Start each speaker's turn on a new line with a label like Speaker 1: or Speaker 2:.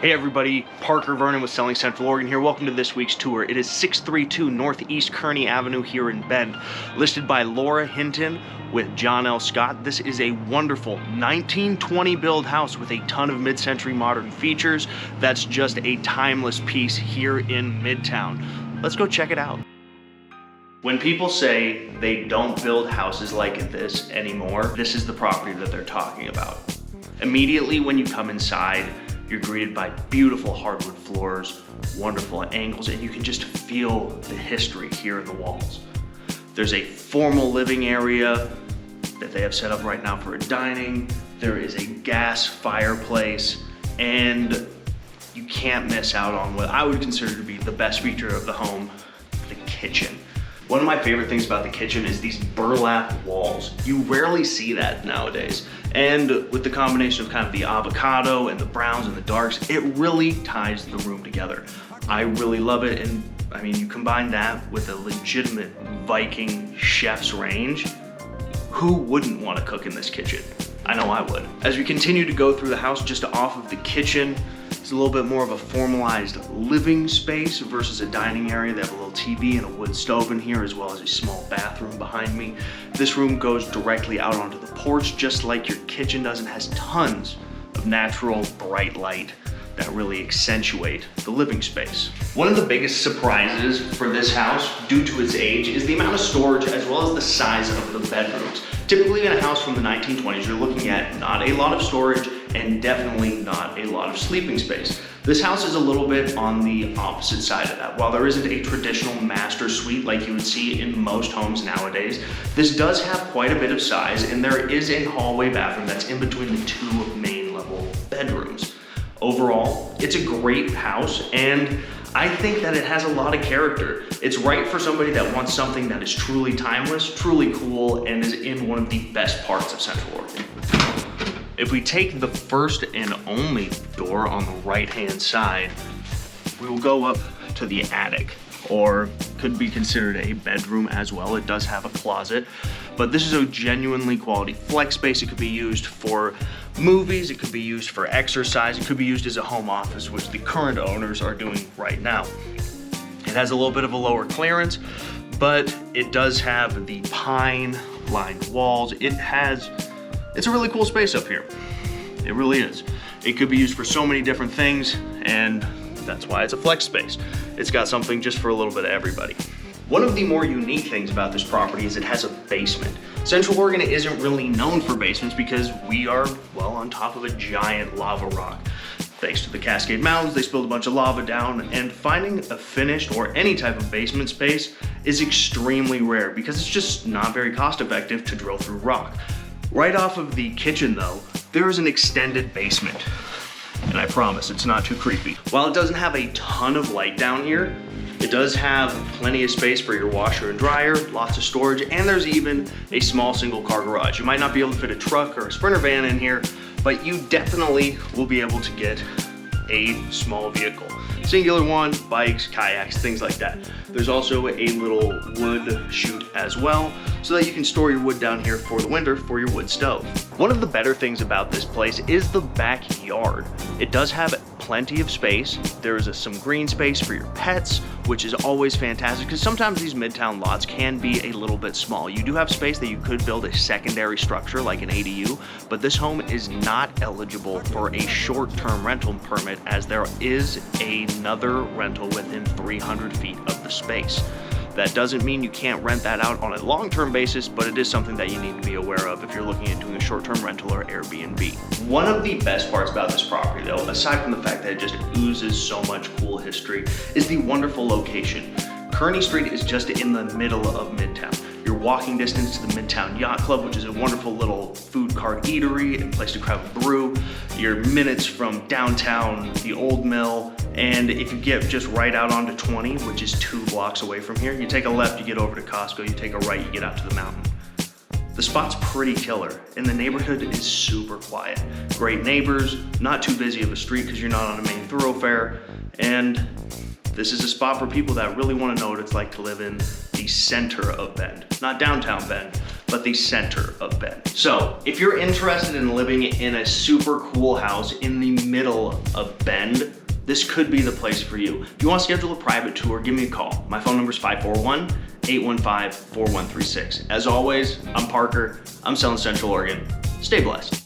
Speaker 1: Hey everybody, Parker Vernon with Selling Central Oregon here. Welcome to this week's tour. It is 632 Northeast Kearny Avenue here in Bend, listed by Laura Hinton with John L. Scott. This is a wonderful 1920 build house with a ton of mid-century modern features. That's just a timeless piece here in Midtown. Let's go check it out. When people say they don't build houses like this anymore, this is the property that they're talking about. Immediately when you come inside, you're greeted by beautiful hardwood floors, wonderful angles, and you can just feel the history here in the walls. There's a formal living area that they have set up right now for a dining. There is a gas fireplace, and you can't miss out on what I would consider to be the best feature of the home, the kitchen. One of my favorite things about the kitchen is these burlap walls. You rarely see that nowadays. And with the combination of kind of the avocado and the browns and the darks, it really ties the room together. I really love it. And I mean, you combine that with a legitimate Viking chef's range. Who wouldn't want to cook in this kitchen? I know I would. As we continue to go through the house, just off of the kitchen, it's a little bit more of a formalized living space versus a dining area. They have a little TV and a wood stove in here, as well as a small bathroom behind me. This room goes directly out onto the porch, just like your kitchen does, and has tons of natural bright light that really accentuate the living space. One of the biggest surprises for this house, due to its age, is the amount of storage as well as the size of the bedrooms. Typically in a house from the 1920s, you're looking at not a lot of storage and definitely not a lot of sleeping space. This house is a little bit on the opposite side of that. While there isn't a traditional master suite like you would see in most homes nowadays, this does have quite a bit of size, and there is a hallway bathroom that's in between the two main level bedrooms. Overall, it's a great house, and I think that it has a lot of character. It's right for somebody that wants something that is truly timeless, truly cool, and is in one of the best parts of Central Oregon. If we take the first and only door on the right-hand side, we will go up to the attic, or could be considered a bedroom as well. It does have a closet, but this is a genuinely quality flex space. It could be used for movies, it could be used for exercise, it could be used as a home office, which the current owners are doing right now. It has a little bit of a lower clearance, but it does have the pine lined walls. It's a really cool space up here. It really is. It could be used for so many different things, and that's why it's a flex space. It's got something just for a little bit of everybody. One of the more unique things about this property is it has a basement. Central Oregon isn't really known for basements because we are, well, on top of a giant lava rock. Thanks to the Cascade Mountains, they spilled a bunch of lava down, and finding a finished or any type of basement space is extremely rare because it's just not very cost effective to drill through rock. Right off of the kitchen though, there is an extended basement. And I promise it's not too creepy. While it doesn't have a ton of light down here, it does have plenty of space for your washer and dryer, lots of storage, and there's even a small single car garage. You might not be able to fit a truck or a Sprinter van in here, but you definitely will be able to get a small vehicle. Singular one, bikes, kayaks, things like that. There's also a little wood chute as well, so that you can store your wood down here for the winter for your wood stove. One of the better things about this place is the backyard. It does have plenty of space. There's some green space for your pets, which is always fantastic because sometimes these midtown lots can be a little bit small. You do have space that you could build a secondary structure like an ADU, but this home is not eligible for a short-term rental permit as there is another rental within 300 feet of the space. That doesn't mean you can't rent that out on a long-term basis, but it is something that you need to be aware of if you're looking at doing a short-term rental or Airbnb. One of the best parts about this property though, aside from the fact that it just oozes so much cool history, is the wonderful location. Kearny Street is just in the middle of Midtown. You're walking distance to the Midtown Yacht Club, which is a wonderful little food cart eatery and place to grab a brew. You're minutes from downtown, the Old Mill, and if you get just right out onto 20, which is 2 blocks away from here, you take a left, you get over to Costco, you take a right, you get out to the mountain. The spot's pretty killer, and the neighborhood is super quiet. Great neighbors, not too busy of a street because you're not on a main thoroughfare, and this is a spot for people that really want to know what it's like to live in the center of Bend. Not downtown Bend, but the center of Bend. So if you're interested in living in a super cool house in the middle of Bend, this could be the place for you. If you want to schedule a private tour, give me a call. My phone number is 541-815-4136. As always, I'm Parker. I'm selling Central Oregon. Stay blessed.